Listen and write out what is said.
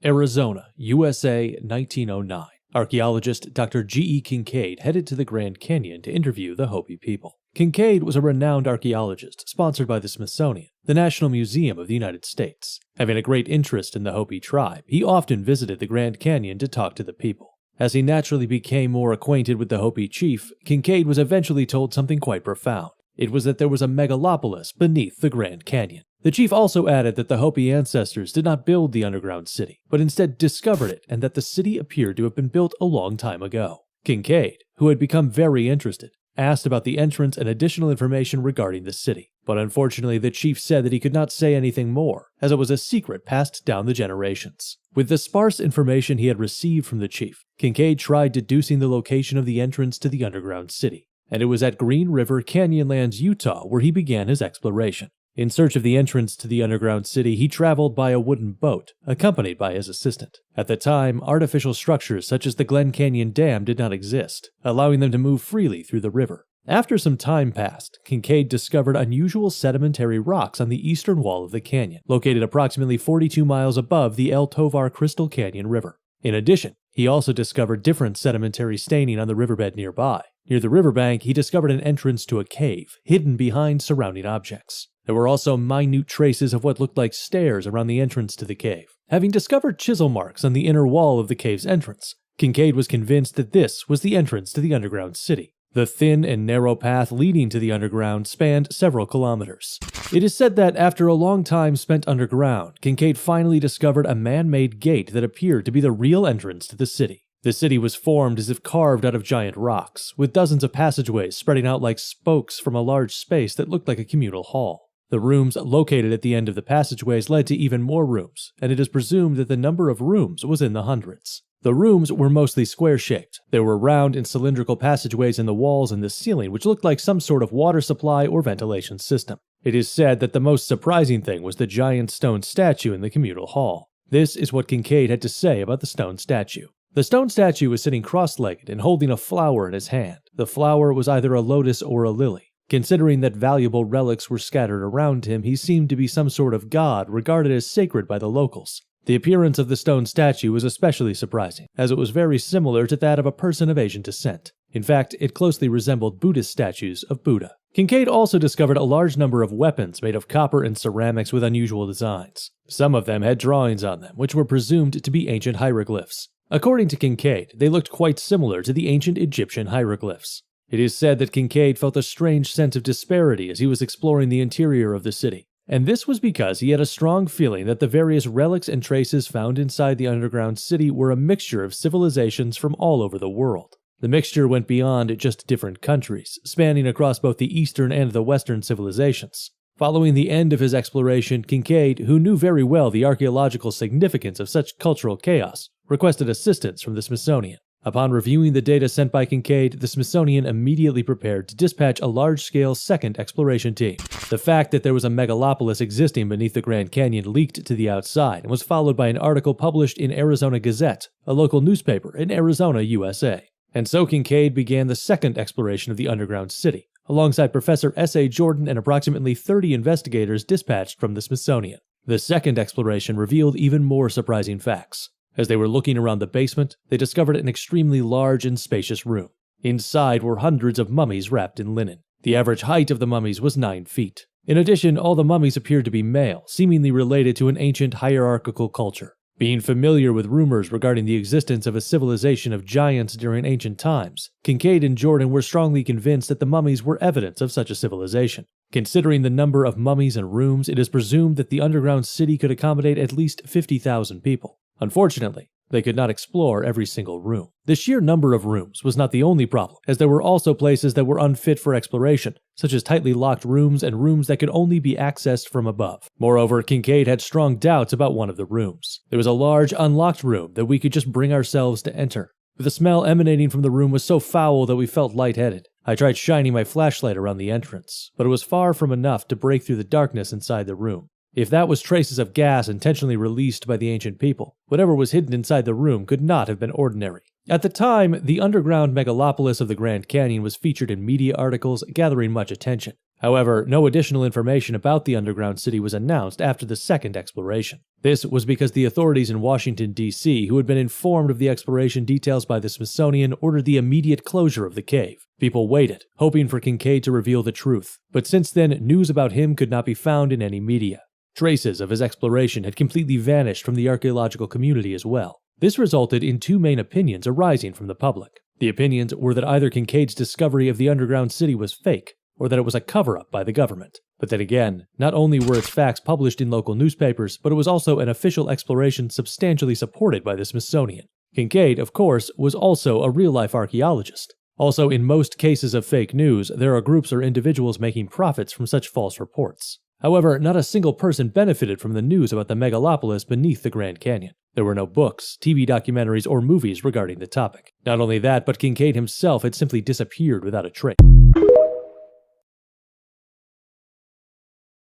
Arizona, USA, 1909. Archaeologist Dr. G.E. Kincaid headed to the Grand Canyon to interview the Hopi people. Kincaid was a renowned archaeologist sponsored by the Smithsonian, the National Museum of the United States. Having a great interest in the Hopi tribe, he often visited the Grand Canyon to talk to the people. As he naturally became more acquainted with the Hopi chief, Kincaid was eventually told something quite profound. It was that there was a megalopolis beneath the Grand Canyon. The chief also added that the Hopi ancestors did not build the underground city, but instead discovered it, and that the city appeared to have been built a long time ago. Kincaid, who had become very interested, asked about the entrance and additional information regarding the city, but unfortunately the chief said that he could not say anything more, as it was a secret passed down the generations. With the sparse information he had received from the chief, Kincaid tried deducing the location of the entrance to the underground city, and it was at Green River, Canyonlands, Utah, where he began his exploration. In search of the entrance to the underground city, he traveled by a wooden boat, accompanied by his assistant. At the time, artificial structures such as the Glen Canyon Dam did not exist, allowing them to move freely through the river. After some time passed, Kincaid discovered unusual sedimentary rocks on the eastern wall of the canyon, located approximately 42 miles above the El Tovar Crystal Canyon River. In addition, he also discovered different sedimentary staining on the riverbed nearby. Near the riverbank, he discovered an entrance to a cave, hidden behind surrounding objects. There were also minute traces of what looked like stairs around the entrance to the cave. Having discovered chisel marks on the inner wall of the cave's entrance, Kincaid was convinced that this was the entrance to the underground city. The thin and narrow path leading to the underground spanned several kilometers. It is said that after a long time spent underground, Kincaid finally discovered a man-made gate that appeared to be the real entrance to the city. The city was formed as if carved out of giant rocks, with dozens of passageways spreading out like spokes from a large space that looked like a communal hall. The rooms located at the end of the passageways led to even more rooms, and it is presumed that the number of rooms was in the hundreds. The rooms were mostly square-shaped. There were round and cylindrical passageways in the walls and the ceiling which looked like some sort of water supply or ventilation system. It is said that the most surprising thing was the giant stone statue in the communal hall. This is what Kincaid had to say about the stone statue. The stone statue was sitting cross-legged and holding a flower in his hand. The flower was either a lotus or a lily. Considering that valuable relics were scattered around him, he seemed to be some sort of god regarded as sacred by the locals. The appearance of the stone statue was especially surprising, as it was very similar to that of a person of Asian descent. In fact, it closely resembled Buddhist statues of Buddha. Kincaid also discovered a large number of weapons made of copper and ceramics with unusual designs. Some of them had drawings on them, which were presumed to be ancient hieroglyphs. According to Kincaid, they looked quite similar to the ancient Egyptian hieroglyphs. It is said that Kincaid felt a strange sense of disparity as he was exploring the interior of the city, and this was because he had a strong feeling that the various relics and traces found inside the underground city were a mixture of civilizations from all over the world. The mixture went beyond just different countries, spanning across both the Eastern and the Western civilizations. Following the end of his exploration, Kincaid, who knew very well the archaeological significance of such cultural chaos, requested assistance from the Smithsonian. Upon reviewing the data sent by Kincaid, the Smithsonian immediately prepared to dispatch a large-scale second exploration team. The fact that there was a megalopolis existing beneath the Grand Canyon leaked to the outside and was followed by an article published in Arizona Gazette, a local newspaper in Arizona, USA. And so Kincaid began the second exploration of the underground city, alongside Professor S.A. Jordan and approximately 30 investigators dispatched from the Smithsonian. The second exploration revealed even more surprising facts. As they were looking around the basement, they discovered an extremely large and spacious room. Inside were hundreds of mummies wrapped in linen. The average height of the mummies was 9 feet. In addition, all the mummies appeared to be male, seemingly related to an ancient hierarchical culture. Being familiar with rumors regarding the existence of a civilization of giants during ancient times, Kincaid and Jordan were strongly convinced that the mummies were evidence of such a civilization. Considering the number of mummies and rooms, it is presumed that the underground city could accommodate at least 50,000 people. Unfortunately, they could not explore every single room. The sheer number of rooms was not the only problem, as there were also places that were unfit for exploration, such as tightly locked rooms and rooms that could only be accessed from above. Moreover, Kincaid had strong doubts about one of the rooms. There was a large, unlocked room that we could just bring ourselves to enter. But the smell emanating from the room was so foul that we felt lightheaded. I tried shining my flashlight around the entrance, but it was far from enough to break through the darkness inside the room. If that was traces of gas intentionally released by the ancient people, whatever was hidden inside the room could not have been ordinary. At the time, the underground megalopolis of the Grand Canyon was featured in media articles, gathering much attention. However, no additional information about the underground city was announced after the second exploration. This was because the authorities in Washington, D.C., who had been informed of the exploration details by the Smithsonian, ordered the immediate closure of the cave. People waited, hoping for Kincaid to reveal the truth, but since then, news about him could not be found in any media. Traces of his exploration had completely vanished from the archaeological community as well. This resulted in two main opinions arising from the public. The opinions were that either Kincaid's discovery of the underground city was fake, or that it was a cover-up by the government. But then again, not only were its facts published in local newspapers, but it was also an official exploration substantially supported by the Smithsonian. Kincaid, of course, was also a real-life archaeologist. Also, in most cases of fake news, there are groups or individuals making profits from such false reports. However, not a single person benefited from the news about the megalopolis beneath the Grand Canyon. There were no books, TV documentaries, or movies regarding the topic. Not only that, but Kincaid himself had simply disappeared without a trace.